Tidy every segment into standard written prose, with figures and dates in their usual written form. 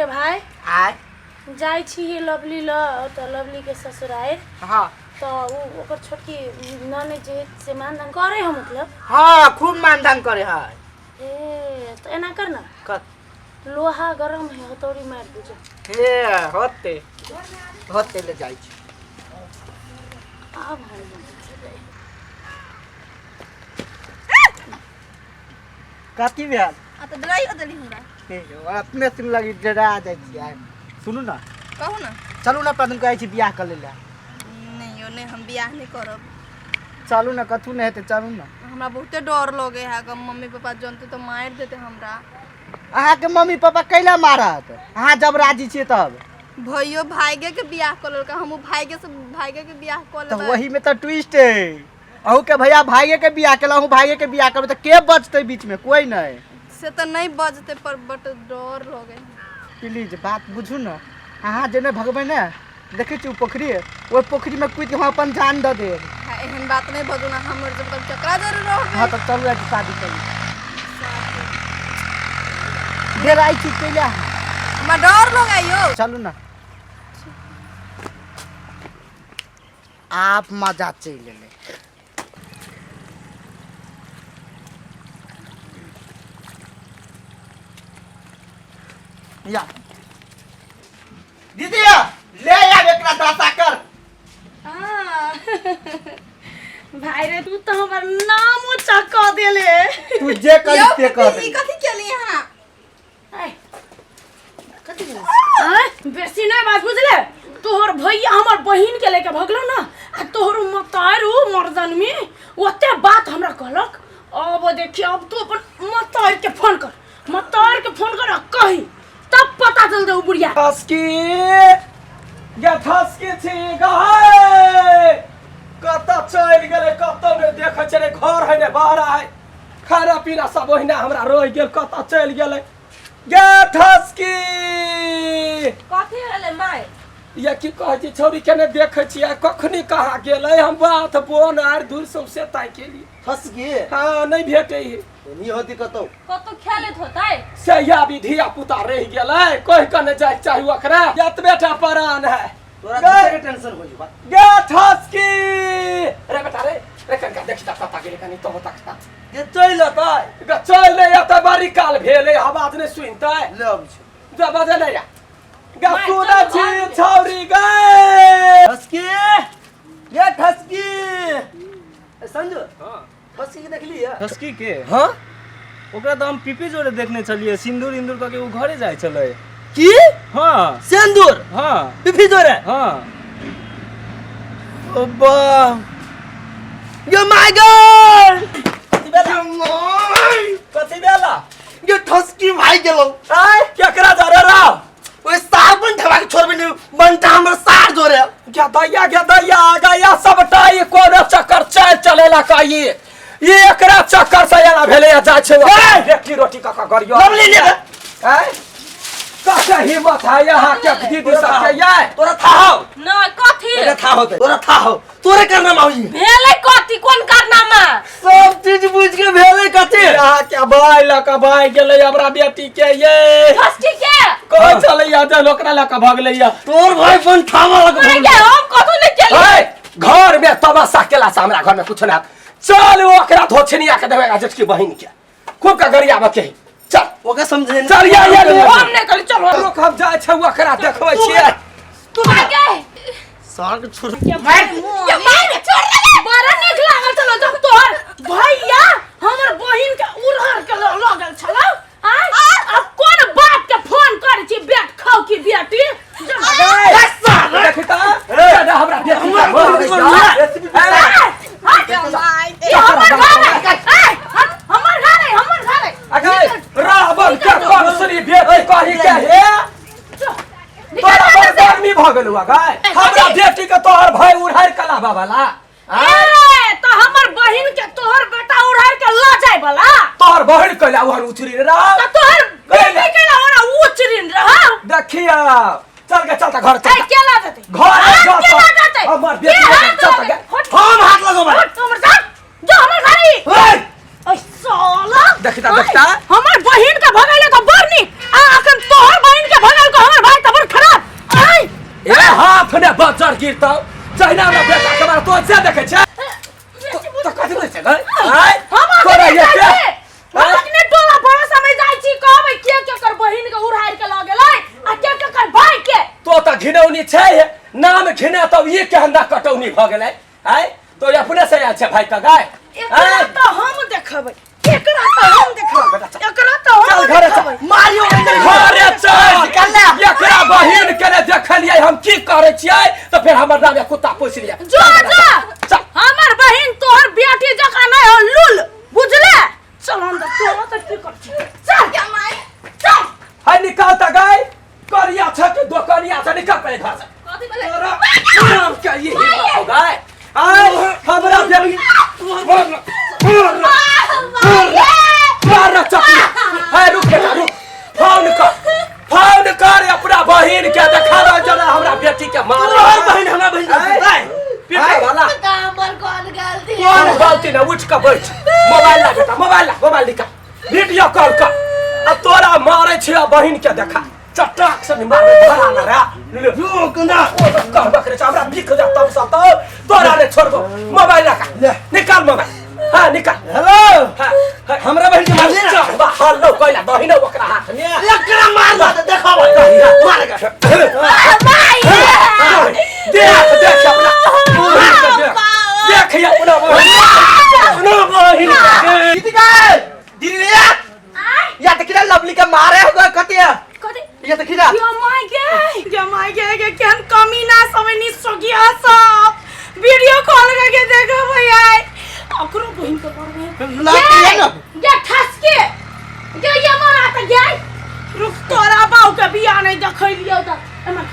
रे भाई आय जाई छी लवली ल तो लवली के ससुराल। हाँ तो वो ओकर छोटकी नने जे से मानदान करे हो मतलब। हाँ खूब मानदान करे है। ए तो एना कर ना कत लोहा गरम है हथौड़ी मार दीजिए। हे होते होते ले जाई छी। अब हम कथी भेल आ तो डराई देली हमरा। हे अपने सुन लगी डरा जाई छी। आय सुनू ना कहू ना। चलू ना पदन कहै छी बियाह कर लेला। नहीं ओने हम बियाह नहीं करब। चलू ना कथू नहीं हेते चलू ना। हमरा बहुते डर लगे है अगर मम्मी पापा जानते तो मार देते हमरा। अहाँ के मम्मी पापा कैला मारत अहाँ जब राजी छी तब। भैयो भाईगे के बियाह कर लेलका हम भाईगे के बियाह कर तो लेबै। वही में तो ट्विस्ट है। अहू के भैया भाइये के बियाह केला अहू भाइये के बियाह करबे तो के बचते बीच में कोई नहीं। से तो नहीं बजते पर बट डर लगे। प्लीज बात बुझू ना। अहाँ जेने भगबै ने देखे छी पोखरी वो पोखरी में कूद के हम अपन जान दे दे। एहन बात नहीं बजू ना हमर जब तक चकरा जरूर रह। हाँ तो चलू आज शादी करी। देर आई छी कैला हमरा डर लगे यो। चलू ना आप मजा चले ले। या दीदी ले आ एकरा दासा कर। भाई रे तू तो हमर नाम चक्का देले। तू जे करी ते कर। ई कथि केली यहां। कथि केली बेसी नहीं बात बुझले। तोहर भैया हमर बहिन के लेके भगलो ना आ तोहर मतारू मर्दन में ओते बात हमरा कहलक। अब देखिए अब तू अपन मतार के फोन कर कही तब पता चल दे बुढ़िया। ठसकी ये ठसकी छी गए कत चल गेले कत ने देख छे रे घर है ने बाहर है खाना पीना सब ओहिना हमरा रह गेल कत चल गेले गे ठसकी। कथि हले माय ये की कह छी छौरी के ने देख छी कखनी कहा गेले हम बात बोन आर दूर सबसे ताई के लिए फंस गए। हां नहीं भेटे ही नहीं होती कतो कतो खेलत होतै से या विधिया पुता रह गेले कोई कने जाय चाहि ओकरा यत बेटा परान है तोरा दूसरे के टेंशन होई बा। गे ठसकी रे बेटा रे कनका देखता पता गेले कनी तो तकता ये चल अतै गे चल ले या बारी काल भेले आवाज ने सुनतै लब जा बजे ले या गे सुना छी छौरी गए ठसकी ये ठसकी संजू हां ठसकी के देख लिया। ठसकी के हां ओकरा तो हम पीपी जोड़े देखने चलिए सिंदूर इंदूर करके वो घरे जाए चले। की हाँ सिंदूर हाँ पिफी जोरे हाँ अब्बा ये माय गॉड कथि बेला ये ठसकी भाई गेलो आय केकरा जरे रा ओए साबुन ठवा के छोड़बे ने बनता हमर सार जोरे क्या दैया गया सबटा ई कोन चक्कर चलेला का ये एकरा चक्कर से एना भेले जाय छै रेटी रोटी का गरियो लवली ले आय का हिम्मत है यहाँ के दीदी सब के ये तोरा था हो न कथि तोरा था हो तोरा था हो तोरे करना माऊजी भेले कथि कोन कारनामा सब चीज बुझ के भेले कथि यहाँ के भाई लका भाई गेले हमरा बेटी के ये ठसकी के कोई चले या जे लोकरा लका भागले या तोर भाई बन ठावा लग नहीं के हम कथु नहीं केली घर में तमाशा केला से हमरा घर में कुछ ना चल ओकरा धोछनिया के देबे जटकी बहिन के खूब का गरिया बके चल ओके समझे चल या हम नहीं करी चलो लोग हम जाय छै ओकरा देखबै छियै तू आगे सार के छोड़ ये मार छोड़ दे बड़ा नीक लागल चलो जब तोहर भैया हमर बहिन के उड़हर के लगल छलो अब कोन बात के फोन करे छी बेट खाओ की बेटी देखता दादा हमरा बेटी हमर घर है अगर रावण के परसरी बेटी कहि के हे तोरा पर आदमी भ गेलु अगाय हमरा बेटी के तोहर भाई उड़ार कला बाबाला ए तो हमर बहिन के तोहर बेटा उड़ार के ल जाय वाला तोहर बहिन कला ओहर उचरी रे तो तोहर बेटी के ला ओरा उचरिन रहा देखिया चल के चलता घर चल केला देते घर जाते हमर बेटी चल के हम हाथ लगो भाई हमर साथ जो हमर घरी ओए साला देखता हमर बहिन के भगाइले तो बड़ नीक आ अखन तोहर बहिन के भगाइल माथने बजर गिरतौ जहिना हमरा बेटा के बारे तो से देखे छै तो कथि बोलै छै आय तोरा ये के अपने टोला बड़ा समय जाइ छी कहबै के कर बहिन के उड़ाइ के ल गेलै आ के कर भाई के तो त घिनौनी छै नाम घिने तब ये केहन कटौनी भ गेलै आय तो अपने से आयल छै भाई का गाय एकरा त हम देखबै एकरा त हम देखबै एकरा त हम चल घरे देखबै मारियो घरे चल एकरा बहिन के ने देखलियै हम की करे छियै तो फिर हमर नाम कुत्ता पोस लिया जो जा हमर बहिन तोहर बेटी जका नै हो लूल बुझले चल अंदर तोरा त की कर छी चल जमाई चल है निकाल त गाय करिया छ कि दोकनिया छ निकाल पे घर से कथि बोले तोरा नाम क्या ये हो गाय आय हमरा बेटी मार चपला है रुक बेटा रुक फोन कर अपना बहिन के देखावा जरा हमरा बेटी के मार और बहन हमरा बहन पीछे वाला हमर कौन गलती कौन गलती ना उठ के बैठ मोबाइल ला बेटा मोबाइल निकाल वीडियो कॉल कर अब तोरा मारे छै बहिन के देखा चटाक से मारे धरा ना रे रुक ना कर बकरे हमरा बिख जा तब सा तो तोरा रे छोड़बो मोबाइल निकाल मोबाइल हां निकाल हेलो हमरा बहन के मार ले बा हल्लो कइला बहिन ओकरा हाथ में एकरा मार ला त देखावा मार देख अपना देख अपना बहिन दीदी या त किरा लवली के मारे होगा कतिया कथि या त किरा जमाई के केहन कमी ना समय नि सगिया सब वीडियो कॉल करके देखो भैया ओकरो बहिन के पड़वे ये ठस के ये मारा त गई रुक तोरा बाऊ के बियाह नहीं देखलियो त एमर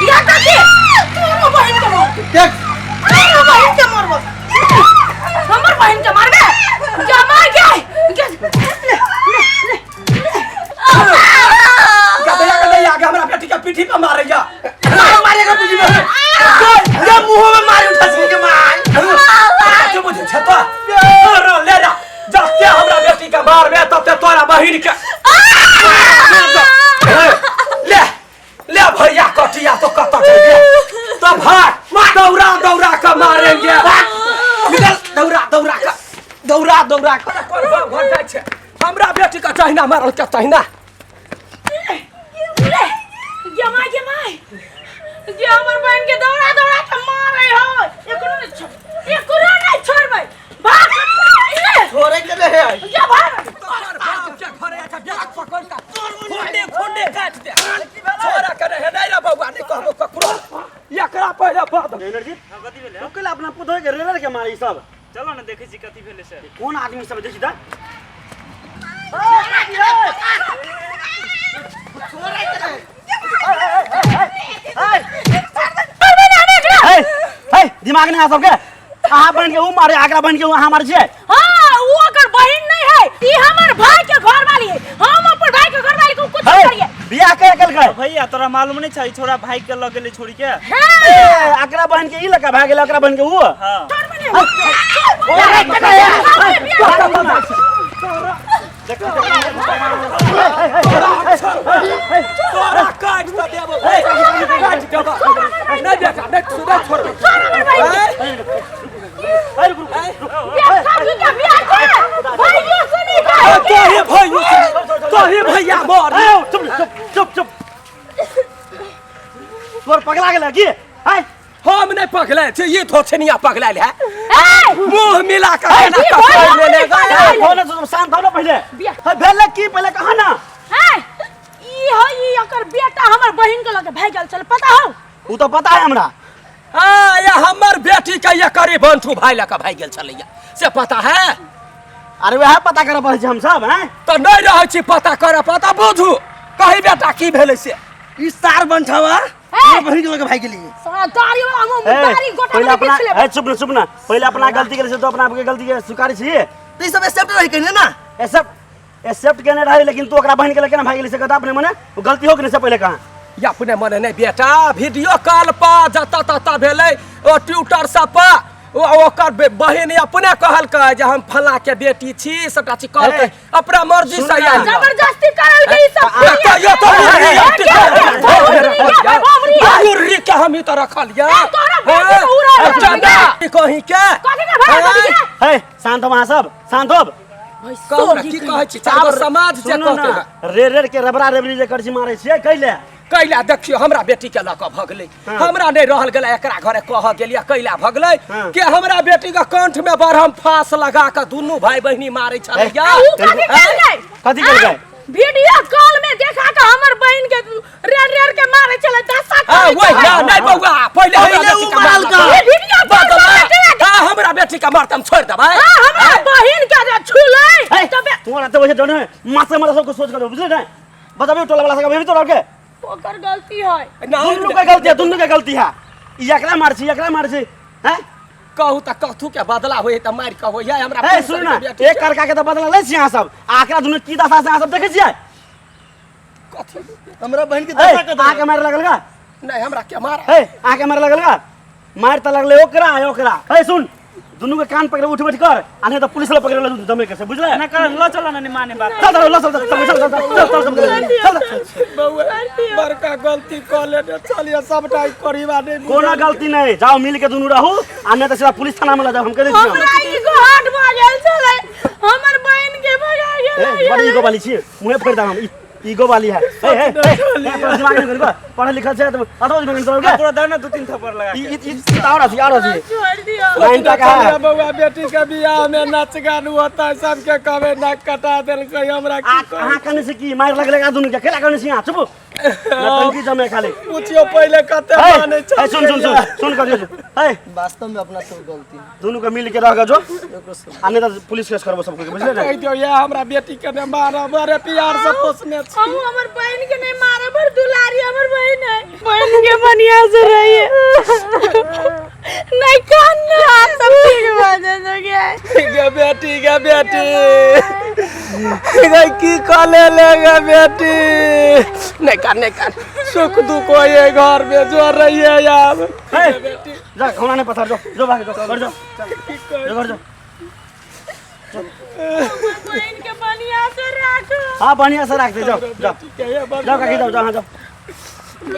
या त के तोरो बहिन के मार देख तोरो बहिन के मारबो हमर बहिन के मारबे जमाई आगे हमरा बेटी के पीठी पे मारे जा मारेगा तुझे ये मुंह में मार उठा के मार तू मुझे छता रो ले जा जब हमरा बेटी के मारबे तब ते तोरा बहिन के ले भैया कटिया तो कत चल गया तो भाग दौड़ा के मारेंगे निकल दौड़ा के कोन घर जाय छै हमरा बेटी के चाहिना मारल के चाहिना जमाई जे हमर बहन के दौड़ा के मारे हो एकरो नहीं छोड़बै भाग छोरे के रहे जा भाग तोहर बाप के घरे के ब्याह पकड़ के खोंडे काट दे छोरा के रहे नहीं रे बौआ नहीं कहबो ककरो एकरा पहले बात एनर्जी कथि भेले तो कल अपना पुतोह के रेलर के मारी सब चलो ना देखै छी कथि भेले से कौन आदमी सब देखि दा दिमाग नहीं आ सबके अहाँ बन के ऊ मारे आगरा बन के अहाँ मारे छे हां वो अगर बहन नहीं है ई हमर भाई के घर वाली है हम अपन भाई के घर वाली को कुछ करिए बियाह कर के भैया तोरा मालूम नहीं छै छोरा भाई के लगे ले छोड़ी के आगरा बहन के ई लका भाग गेल आगरा बहन के ऊ हां तोरा काट के देबो काट देबो नहीं बेटा नहीं सुधा छोड़ तोहे भैया मार चुप तोर पगला गेल की हम नहीं पगले छे ये थोछनिया पगलाइल है मुंह मिला के ना कपड़ ले ले होने तो शांत हो ना पहले भेले की पहले कहा ना ई हो ई ओकर बेटा हमर बहिन के लगे भाग गेल चल पता हो ऊ तो पता है हमरा हां ये हमर बेटी के ये करी बंठू भाई लका भाग गेल छलैया से पता है अरे वह पता करे पड़े हम सब हैं तो नहीं रहे छी पता करे पता बुझू कही बेटा की भेले से ई सार बंठावा ये बहिन के लगे भाई के लिए सारा दाढ़ी वाला मुंह दाढ़ी गोटा पहले अपना पीछ ले चुप ना पहले अपना गलती करे से तो अपना के गलती के स्वीकार छी तो ई सब एक्सेप्ट रही कने ना एक्सेप्ट केने रही लेकिन तू ओकरा बहन के लगे ना भाई के लिए से कहता अपने मने वो गलती हो के से पहले कहां या अपने मने नहीं बेटा वीडियो कॉल पर जता तता भेले ओ ट्विटर सब पर ओकर बहन अपने कहलकै जे हम फला के बेटी छी सबटा चीज कहलकै अपना मर्जी से आई जबरदस्ती करल के ई सब ये के हम तो रखल या चंदा कहीं के हे शांत हो सब शांत हो कहू की कहै छी चारो समाज जे कहते रेर के रबरा रेबरी जे करछि मारै छियै कैले कैला देखियो हमरा बेटी के लक भगले हमरा नहीं रहल गेला एकरा घरे कह गेलिया कैला भगले के हमरा बेटी के कंठ में बरहम फांस लगा के दुनू भाई बहिनी मारै छलिया कथि केलकै वीडियो कॉल में देखा के हमर बहन के रेर के मारे चले दशा ओए ना नहीं बौआ पहले हमरा बेटी के मार का हमरा बेटी के मारतम छोड़ देबै हमरा बहिन के जे छुलै तबे तोरा त वैसे डने मासे मारे सब को सोच कर बुझले नहीं बताबे टोला वाला सब भी तो लड़के ओकर गलती है दुन्नु के गलती है दुन्नु के गलती है ई एकरा मार छी हैं कहू त कथु के बदला होय त मार के होय हमरा ए सुन ना एक करका के त बदला ले छी अहाँ सब आकरा दुन्नु की दशा से अहाँ सब देखे छियै कथि हमरा बहन के दशा के आके मारे लगल का नहीं हमरा के मार ए आके मारे लगल का मार त लगले ओकरा ए सुन दुन्नु के कान पकड़ उठ बैठ कर आ नहीं तो पुलिस वाला पकड़ ले जमे के से बुझले ना कर ल चल ना माने बात चल बौआ बड़का गलती क ले चलिए सबटा परिवार ने कोनो गलती नहीं जाओ मिल के दुन्नु रहू आ नहीं तो सीधा पुलिस थाना में ले जाओ हम कह दै छी हमरा ई घाट बाजल छलै हमर बहन के भगा गेलै बड़ी ईगो वाली छी मुंह फोड़ दा हम ईगो वाली है ए तोरा दिमाग में गलबा पढ़ा लिखा छै तो अथवा में तोरा तोरा दर ना 2-3 थप्पड़ लगा ई आरो छी छोड़ दियो लाइन का है बौआ बेटी के बियाह में नाच गान होता है सबके कवे नाक कटा देल कहीं हमरा की अहाँ कने से की मार लगले का दुन्नु के केला कने से यहाँ चुप नतंकी जमे खाली पूछियो पहले कते माने ए सुन कर ए वास्तव में अपना सब गलती दुन्नु के मिल के रह गजो आ नहीं तो पुलिस केस करबो सब के बुझले ना कह दियो ये हमरा बेटी के ने मारा बड़े प्यार से पोसने छी हम हमर बहन के नहीं मारे पर दुलारी हमर बहन है बहन के बढ़िया से रहिए नहीं कान ना सब ठीक बात है गे बेटी गे की कले ले बेटी नहीं कर सुख दुख हो ये घर में जो रही है यार बेटी जा खाना नहीं पथर जो भाग जो घर जो बहन के बढ़िया से रखो हां बढ़िया से रख दे जाओ काकी जाओ जाओ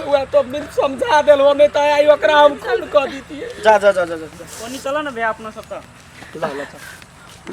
वो तो बिन समझा देलो नहीं तो आई ओकरा हम खून क दीती जा कोनी चला ना भैया अपना सब ला